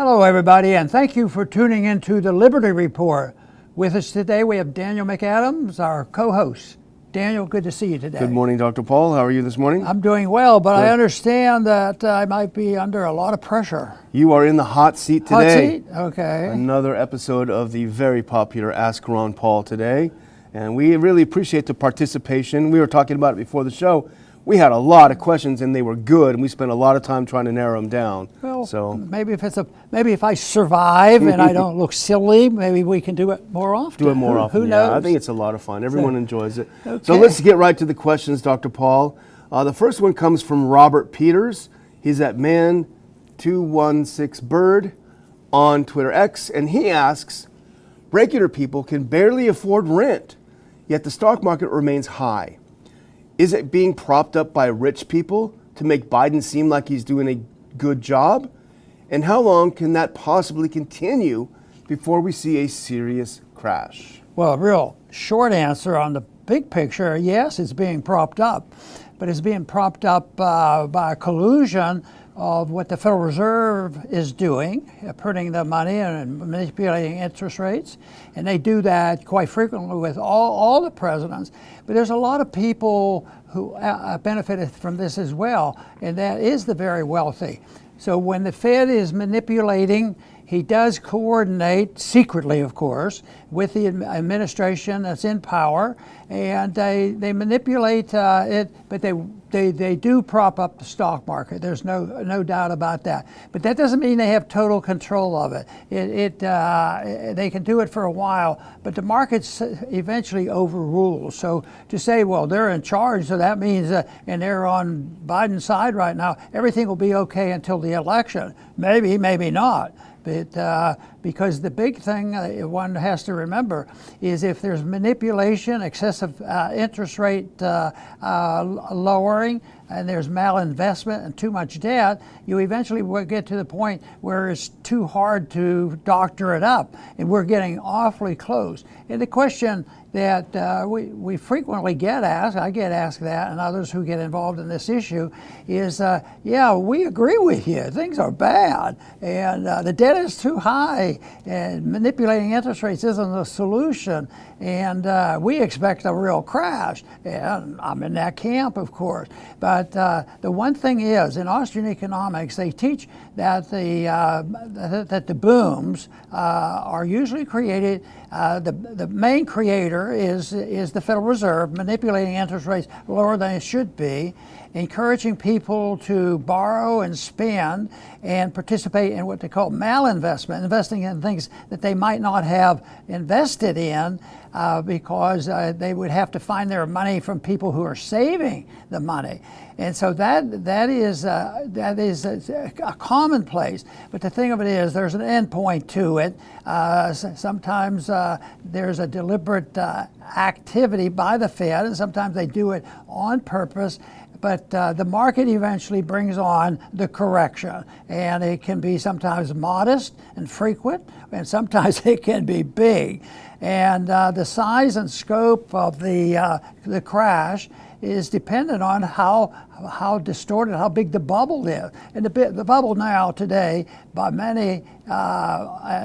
Hello, everybody, and thank you for tuning into the Liberty Report. With us today, we have Daniel McAdams, our co-host. Daniel, good to see you today. Good morning, Dr. Paul. How are you this morning? I'm doing well, but Good. I understand that I might be under a lot of pressure. You are in the hot seat Hot today. seat? Okay. Another episode of the very popular Ask Ron Paul today. And we really appreciate the participation. We were talking about it before the show. We had a lot of questions and they were good, and we spent a lot of time trying to narrow them down. Well, maybe if I survive and I don't look silly, maybe we can do it more often. Do it more often. Who knows? I think it's a lot of fun. Everyone enjoys it. Okay. So let's get right to the questions, Dr. Paul. The first one comes from Robert Peters. He's at Man216Bird on Twitter X, and he asks, regular people can barely afford rent, yet the stock market remains high. Is it being propped up by rich people to make Biden seem like he's doing a good job? And how long can that possibly continue before we see a serious crash? Well, a real short answer on the big picture, yes, it's being propped up. But it's being propped up by a collusion of what the Federal Reserve is doing, printing the money and manipulating interest rates. And they do that quite frequently with all the presidents. But there's a lot of people who benefited from this as well, and that is the very wealthy. So when the Fed is manipulating, he does coordinate, secretly of course, with the administration that's in power, and they manipulate it, but they do prop up the stock market. There's no doubt about that. But that doesn't mean they have total control of it. They can do it for a while, but the markets eventually overrule. So to say, well, they're in charge, so that means, and they're on Biden's side right now, everything will be okay until the election. Maybe, maybe not. But because the big thing one has to remember is if there's manipulation, excessive interest rate lowering, and there's malinvestment and too much debt, you eventually will get to the point where it's too hard to doctor it up, and we're getting awfully close. And the question that we frequently get asked, I get asked that, and others who get involved in this issue, is, yeah, we agree with you. Things are bad, and the debt is too high, and manipulating interest rates isn't the solution, and we expect a real crash. And I'm in that camp, of course. But the one thing is, in Austrian economics, they teach that the booms are usually created. The main creator is the Federal Reserve manipulating interest rates lower than it should be, encouraging people to borrow and spend and participate in what they call malinvestment, investing in things that they might not have invested in because they would have to find their money from people who are saving the money. And so that is a commonplace. But the thing of it is, there's an end point to it. Sometimes there's a deliberate activity by the Fed, and sometimes they do it on purpose. But the market eventually brings on the correction, and it can be sometimes modest and frequent, and sometimes it can be big. And the size and scope of the crash is dependent on how distorted, how big the bubble is. And the bubble now today, by many,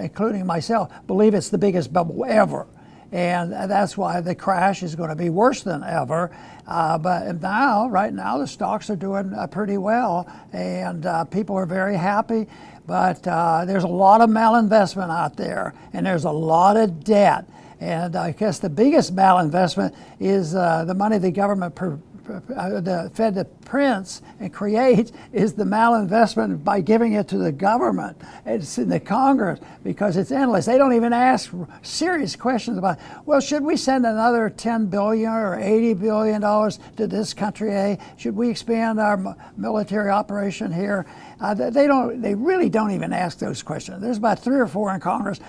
including myself, believe it's the biggest bubble ever. And that's why the crash is going to be worse than ever. But now, right now, the stocks are doing pretty well, and people are very happy. But there's a lot of malinvestment out there, and there's a lot of debt. And I guess the biggest malinvestment is the money the government the Fed that prints and creates is the malinvestment by giving it to the government. It's in the Congress because it's endless. They don't even ask serious questions about, well, should we send another $10 billion or $80 billion to this country? Should we expand our military operation here? They really don't even ask those questions. There's about 3 or 4 in Congress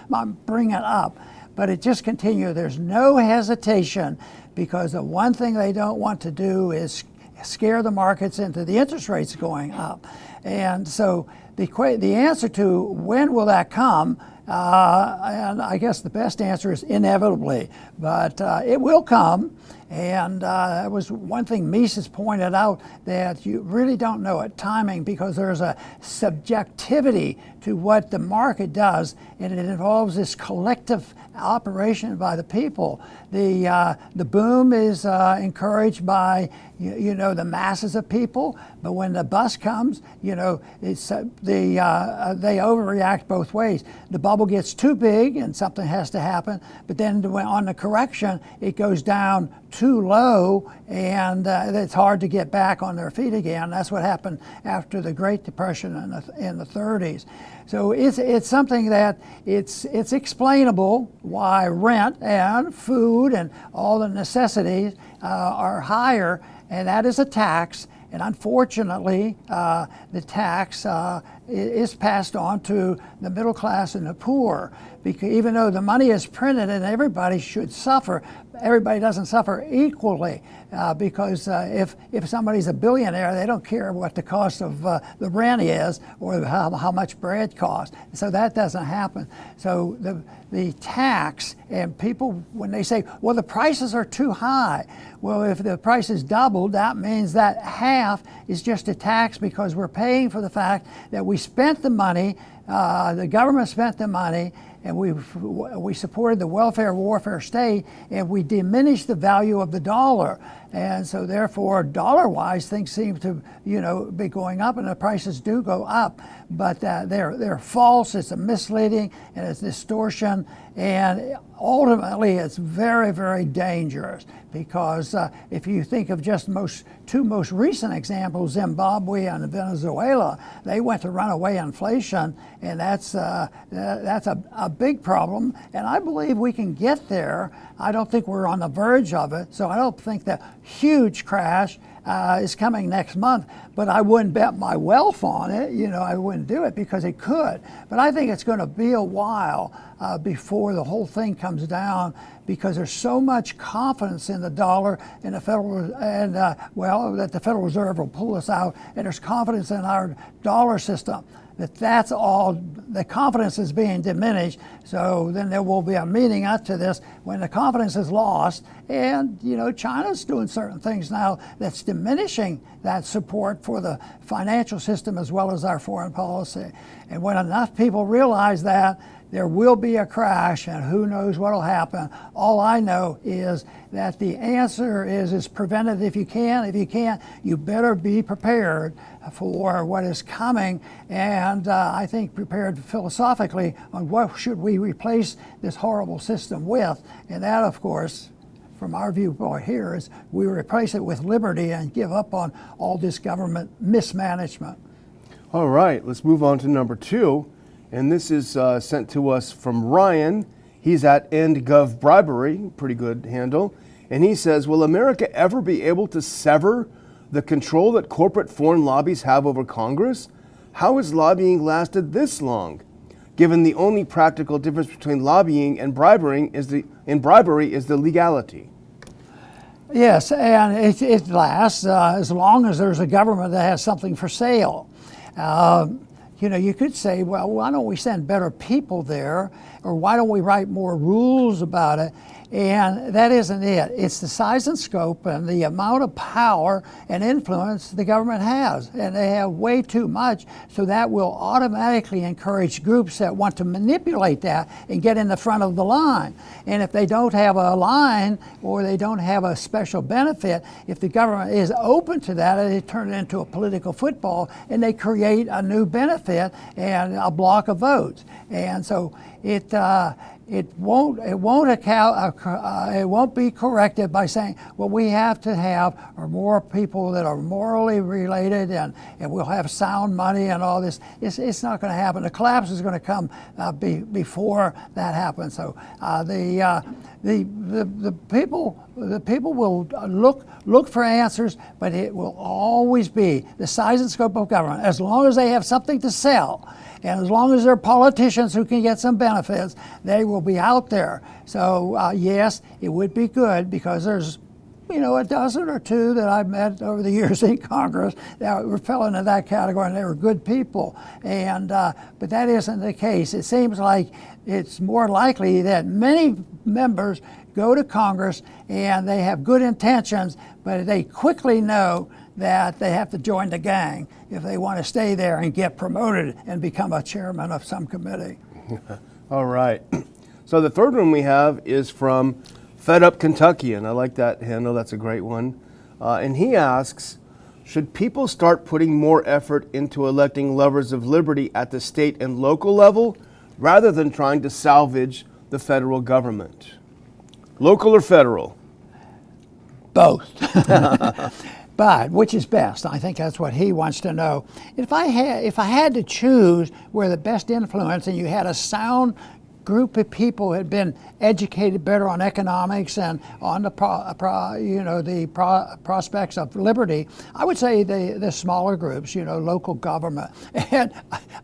bring it up. But it just continues. There's no hesitation because the one thing they don't want to do is scare the markets into the interest rates going up. And so the answer to when will that come, and I guess the best answer is inevitably, but it will come. And that was one thing Mises pointed out, that you really don't know at timing because there's a subjectivity to what the market does, and it involves this collective operation by the people. The boom is encouraged by the masses of people, but when the bust comes, it's they overreact both ways. The bubble gets too big and something has to happen, but then on the correction it goes down too low, and it's hard to get back on their feet again. That's what happened after the Great Depression in the 30s. So it's something that it's explainable why rent and food and all the necessities are higher, and that is a tax. And unfortunately, the tax is passed on to the middle class and the poor. Because even though the money is printed and everybody should suffer, everybody doesn't suffer equally. Because if somebody's a billionaire, they don't care what the cost of the rent is or how much bread costs. So that doesn't happen. So the tax, and people, when they say, well, the prices are too high. Well, if the price is doubled, that means that half is just a tax because we're paying for the fact that we spent the money, the government spent the money, and we supported the welfare warfare state, and we diminished the value of the dollar. And so therefore, dollar-wise, things seem to be going up, and the prices do go up. But they're false, it's a misleading, and it's distortion, and ultimately it's very, very dangerous. Because if you think of just two most recent examples, Zimbabwe and Venezuela, they went to runaway inflation, and that's a big problem. And I believe we can get there. I don't think we're on the verge of it, so I don't think the huge crash is coming next month, but I wouldn't bet my wealth on it. I wouldn't do it because it could. But I think it's going to be a while before the whole thing comes down, because there's so much confidence in the dollar and the Federal, and that the Federal Reserve will pull us out, and there's confidence in our dollar system. That's all, the confidence is being diminished. So then there will be a meeting up to this when the confidence is lost. And, China's doing certain things now that's diminishing that support for the financial system as well as our foreign policy. And when enough people realize that, there will be a crash, and who knows what will happen. All I know is that the answer is prevent it if you can. If you can't, you better be prepared for what is coming, and I think prepared philosophically on what should we replace this horrible system with. And that, of course, from our viewpoint here, is we replace it with liberty and give up on all this government mismanagement. All right, let's move on to number 2. And this is sent to us from Ryan. He's at EndGov Bribery, pretty good handle. And he says, will America ever be able to sever the control that corporate foreign lobbies have over Congress? How has lobbying lasted this long, given the only practical difference between lobbying and bribery is the legality? Yes, and it lasts as long as there's a government that has something for sale. You could say, well, why don't we send better people there? Or why don't we write more rules about it? And that isn't it. It's the size and scope and the amount of power and influence the government has. And they have way too much, so that will automatically encourage groups that want to manipulate that and get in the front of the line. And if they don't have a line or they don't have a special benefit, if the government is open to that, they turn it into a political football and they create a new benefit and a block of votes. And so it won't be corrected by saying, well, we have to have more people that are morally related, and we'll have sound money and all this. It's not going to happen. The collapse is going to come before that happens. So the people will look for answers, but it will always be the size and scope of government. As long as they have something to sell, and as long as they're politicians who can get some benefits, they will be out there. So yes, it would be good because there's a dozen or two that I've met over the years in Congress that fell into that category, and they were good people. And but that isn't the case. It seems like it's more likely that many members go to Congress and they have good intentions, but they quickly know that they have to join the gang if they want to stay there and get promoted and become a chairman of some committee. All right. So the third one we have is from Fed Up Kentuckian. I like that handle. That's a great one. And he asks, should people start putting more effort into electing lovers of liberty at the state and local level rather than trying to salvage the federal government? Local or federal? Both. But which is best? I think that's what he wants to know. If I had to choose where the best influence, and you had a sound group of people who had been educated better on economics and on the prospects of liberty, I would say the smaller groups, local government. And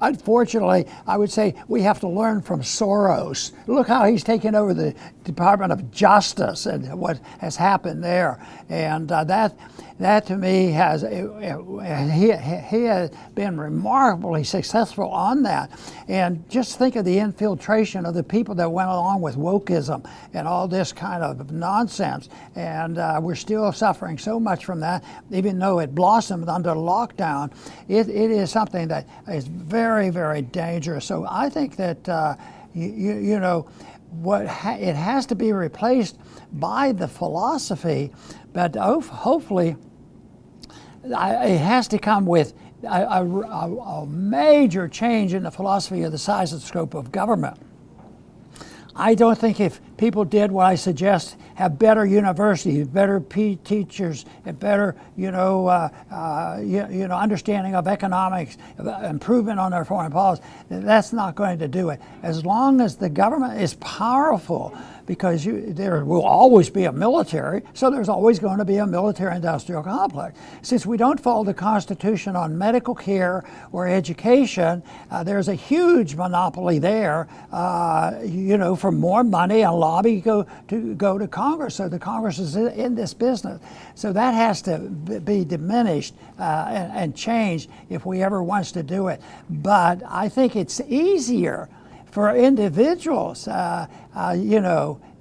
unfortunately, I would say we have to learn from Soros. Look how he's taken over the Department of Justice and what has happened there. And that to me he has been remarkably successful on that. And just think of the infiltration of the people that went along with wokeism and all this kind of nonsense. And we're still suffering so much from that, even though it blossomed under lockdown. It is something that is very, very dangerous. So I think that it has to be replaced by the philosophy, but hopefully it has to come with a major change in the philosophy of the size and scope of government. I don't think if people did what I suggest, have better universities, better teachers, and better, understanding of economics, improvement on their foreign policy, that's not going to do it. As long as the government is powerful, because there will always be a military, so there's always going to be a military-industrial complex. Since we don't follow the Constitution on medical care or education, there's a huge monopoly there, for more money and lobby go to Congress. So the Congress is in this business. So that has to be diminished and changed if we ever wants to do it. But I think it's easier for individuals,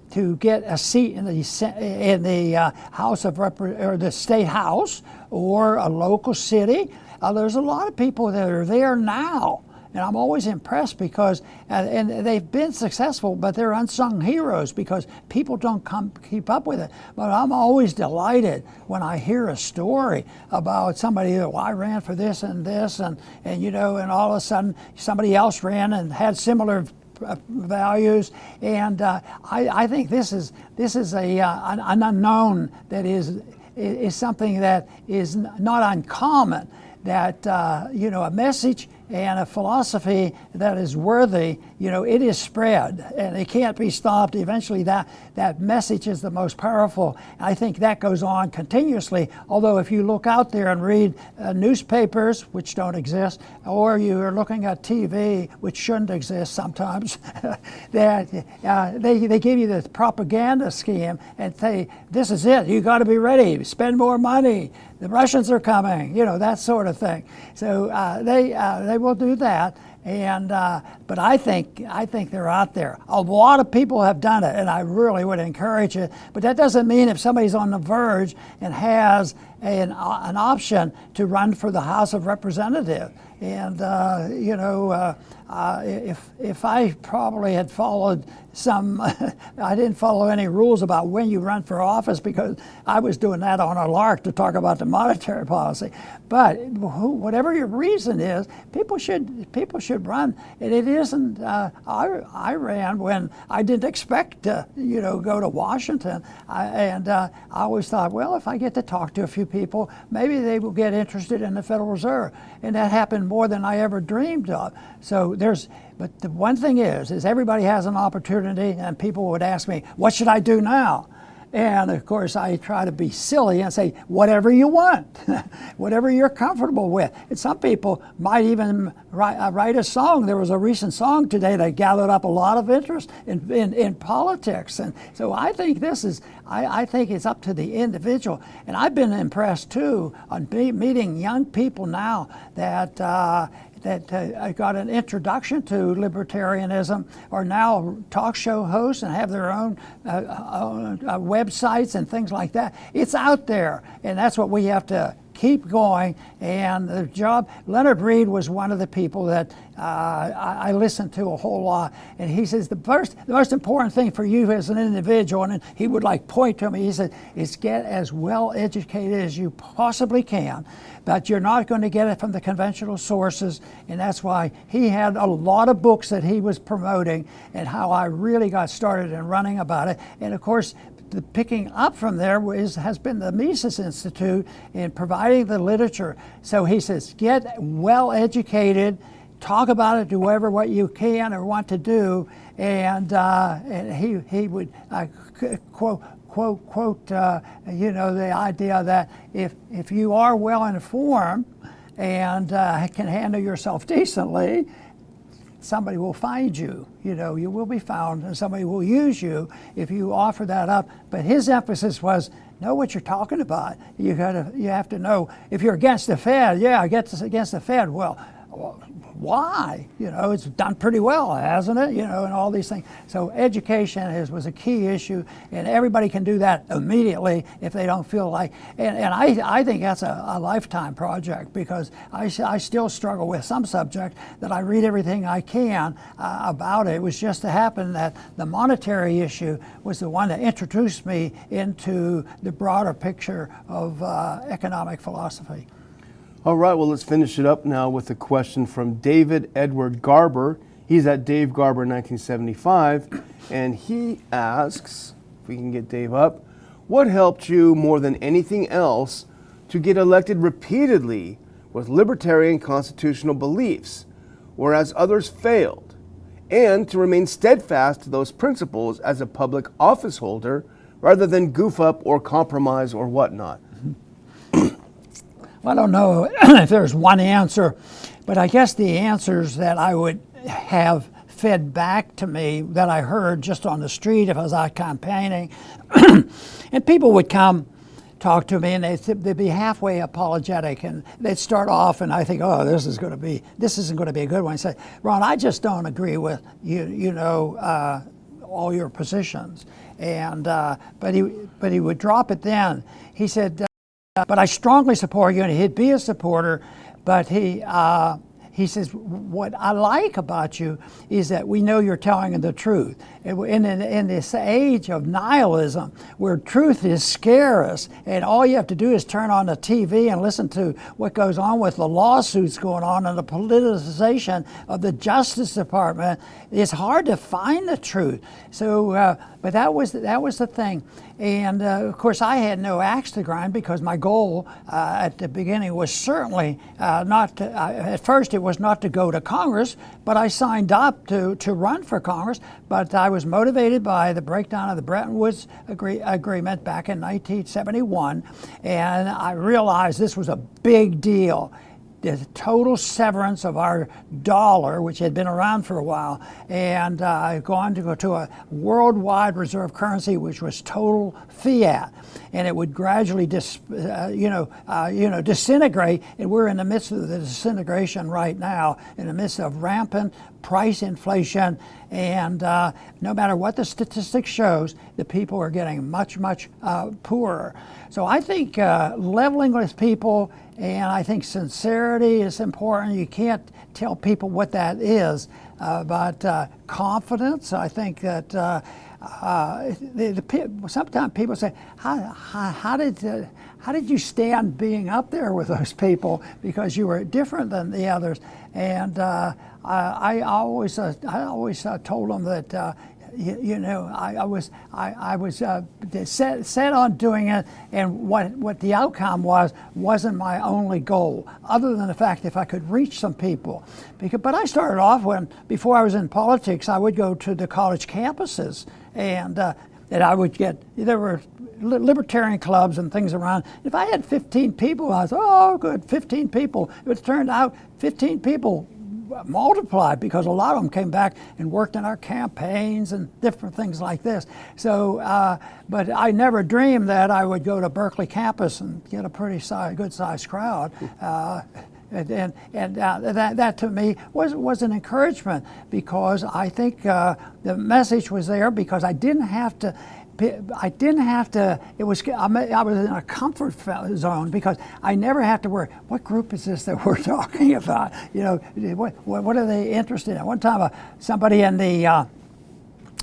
to get a seat in the House of or the State House or a local city. There's a lot of people that are there now, and I'm always impressed because, and they've been successful, but they're unsung heroes because people don't keep up with it. But I'm always delighted when I hear a story about somebody that, I ran for this, and all of a sudden somebody else ran and had similar values, and I think this is an unknown that is something that is not uncommon. That a message and a philosophy that is worthy, it is spread and it can't be stopped. Eventually that message is the most powerful. I think that goes on continuously, although if you look out there and read newspapers, which don't exist, or you're looking at TV, which shouldn't exist sometimes, that they give you the propaganda scheme and say, this is it, you got to be ready, spend more money, the Russians are coming, that sort of thing. So they will do that, and but I think they're out there. A lot of people have done it, and I really would encourage it. But that doesn't mean if somebody's on the verge and has an option to run for the House of Representatives, and if I probably had followed I didn't follow any rules about when you run for office because I was doing that on a lark to talk about the monetary policy. But whatever your reason is, people should run. And it isn't. I ran when I didn't expect to go to Washington, I always thought, well, if I get to talk to a few people, maybe they will get interested in the Federal Reserve, and that happened more than I ever dreamed of. So but the one thing is everybody has an opportunity, and people would ask me, what should I do now? And of course, I try to be silly and say, whatever you want, whatever you're comfortable with. And some people might even write a song. There was a recent song today that gathered up a lot of interest in politics. And so I think I think it's up to the individual. And I've been impressed too on meeting young people now that I got an introduction to libertarianism, are now talk show hosts and have their own websites and things like that. It's out there, and that's what we have to keep going. And the job, Leonard Reed was one of the people that I listened to a whole lot, and he says the most important thing for you as an individual, and he would like point to me, he said, is get as well educated as you possibly can, but you're not going to get it from the conventional sources. And that's why he had a lot of books that he was promoting, and how I really got started in running about it. And of course, the picking up from there has been the Mises Institute in providing the literature. So he says, get well educated, talk about it to whoever what you can or want to do, and he would quote the idea that if you are well informed and can handle yourself decently, somebody will find you. You will be found, and somebody will use you if you offer that up. But his emphasis was, know what you're talking about. You have to know if you're against the Fed. Yeah, against the Fed. Well, why? It's done pretty well, hasn't it? And all these things. So education was a key issue, and everybody can do that immediately if they don't feel like. And I think that's a lifetime project, because I still struggle with some subject that I read everything I can about it. It was just to happen that the monetary issue was the one that introduced me into the broader picture of economic philosophy. All right, well, let's finish it up now with a question from David Edward Garber. He's at Dave Garber 1975, and he asks, if we can get Dave up, what helped you more than anything else to get elected repeatedly with libertarian constitutional beliefs, whereas others failed, and to remain steadfast to those principles as a public office holder rather than goof up or compromise or whatnot? I don't know if there's one answer, but I guess the answers that I would have fed back to me that I heard just on the street if I was out campaigning, and people would come talk to me, and they'd be halfway apologetic, and they'd start off, and I think, oh, this isn't going to be a good one. I say, Ron, I just don't agree with all your positions, and but he would drop it then. He said, but I strongly support you, and he'd be a supporter, but he says, what I like about you is that we know you're telling the truth. In this age of nihilism, where truth is scarce, and all you have to do is turn on the TV and listen to what goes on with the lawsuits going on and the politicization of the Justice Department, it's hard to find the truth. So, but that was the thing. And of course, I had no axe to grind, because my goal at the beginning was certainly not to, at first it was not to go to Congress, but I signed up to run for Congress. But I was motivated by the breakdown of the Bretton Woods agreement back in 1971, and I realized this was a big deal. The total severance of our dollar, which had been around for a while, and gone to go to a worldwide reserve currency, which was total fiat, and it would gradually disintegrate. And we're in the midst of the disintegration right now, in the midst of rampant price inflation, and no matter what the statistics shows, the people are getting much poorer. So I think leveling with people, and I think sincerity is important. You can't tell people what that is, but confidence, I think that sometimes people say, how did you stand being up there with those people, because you were different than the others? And I always told them that I was set on doing it, and what the outcome wasn't my only goal, other than the fact if I could reach some people. But I started off before I was in politics, I would go to the college campuses, and I would get, there were libertarian clubs and things around. If I had 15 people, I was, oh, good, 15 people. It turned out 15 people multiplied because a lot of them came back and worked in our campaigns and different things like this. So, but I never dreamed that I would go to Berkeley campus and get a pretty good sized crowd. That to me was an encouragement, because I think the message was there, because I didn't have to. It was. I was in a comfort zone, because I never have to worry. What group is this that we're talking about? You know, what are they interested in? One time, somebody in the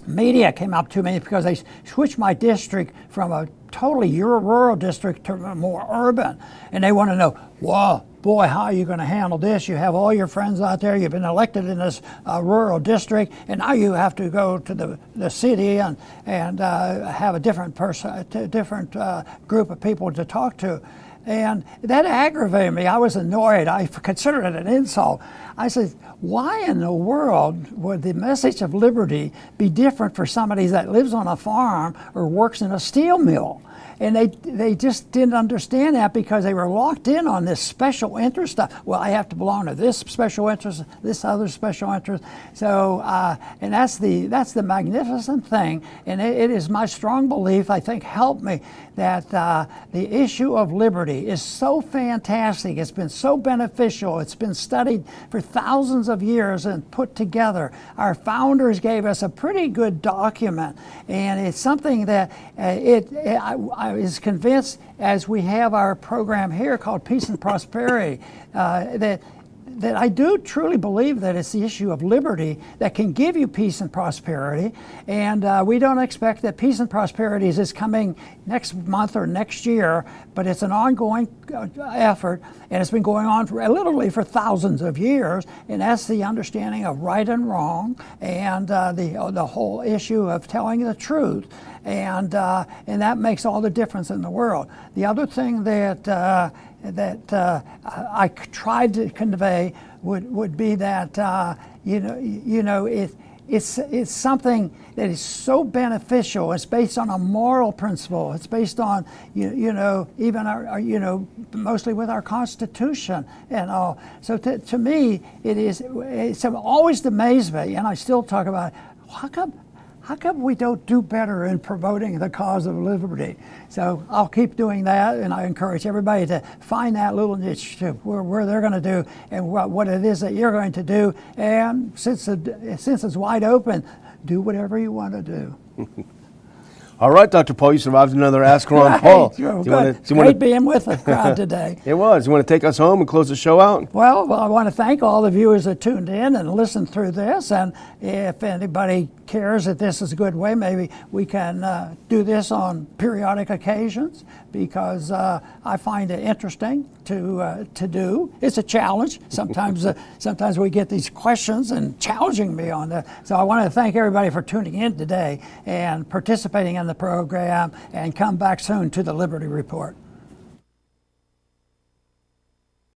media came up to me because they switched my district from a totally rural district to a more urban, and they want to know, whoa, boy, how are you going to handle this? You have all your friends out there. You've been elected in this rural district, and now you have to go to the city and have a different group of people to talk to. And that aggravated me. I was annoyed. I considered it an insult. I said, why in the world would the message of liberty be different for somebody that lives on a farm or works in a steel mill? And they just didn't understand that, because they were locked in on this special interest stuff. Well, I have to belong to this special interest, this other special interest. So, and that's the magnificent thing. And it is my strong belief, I think, helped me, that the issue of liberty is so fantastic. It's been so beneficial. It's been studied for thousands of years and put together. Our founders gave us a pretty good document, and it's something that I was convinced, as we have our program here called Peace and Prosperity, that I do truly believe that it's the issue of liberty that can give you peace and prosperity. And we don't expect that peace and prosperity is coming next month or next year, but it's an ongoing effort, and it's been going on literally for thousands of years. And that's the understanding of right and wrong, and the whole issue of telling the truth. And that makes all the difference in the world. The other thing that I tried to convey would be that it's something that is so beneficial. It's based on a moral principle. It's based on even our mostly with our Constitution and all. So to me, it's always amazed me, and I still talk about it. How come we don't do better in promoting the cause of liberty? So I'll keep doing that, and I encourage everybody to find that little niche where they're going to do, and what it is that you're going to do. And since it's wide open, do whatever you want to do. All right, Dr. Paul, you survived another Ask Ron Paul. Great being with the crowd today. It was. You want to take us home and close the show out? Well, I want to thank all the viewers that tuned in and listened through this. And if anybody cares that this is a good way, maybe we can do this on periodic occasions, because I find it interesting to do. It's a challenge. Sometimes we get these questions and challenging me on that. So I want to thank everybody for tuning in today and participating in the program, and come back soon to the Liberty Report.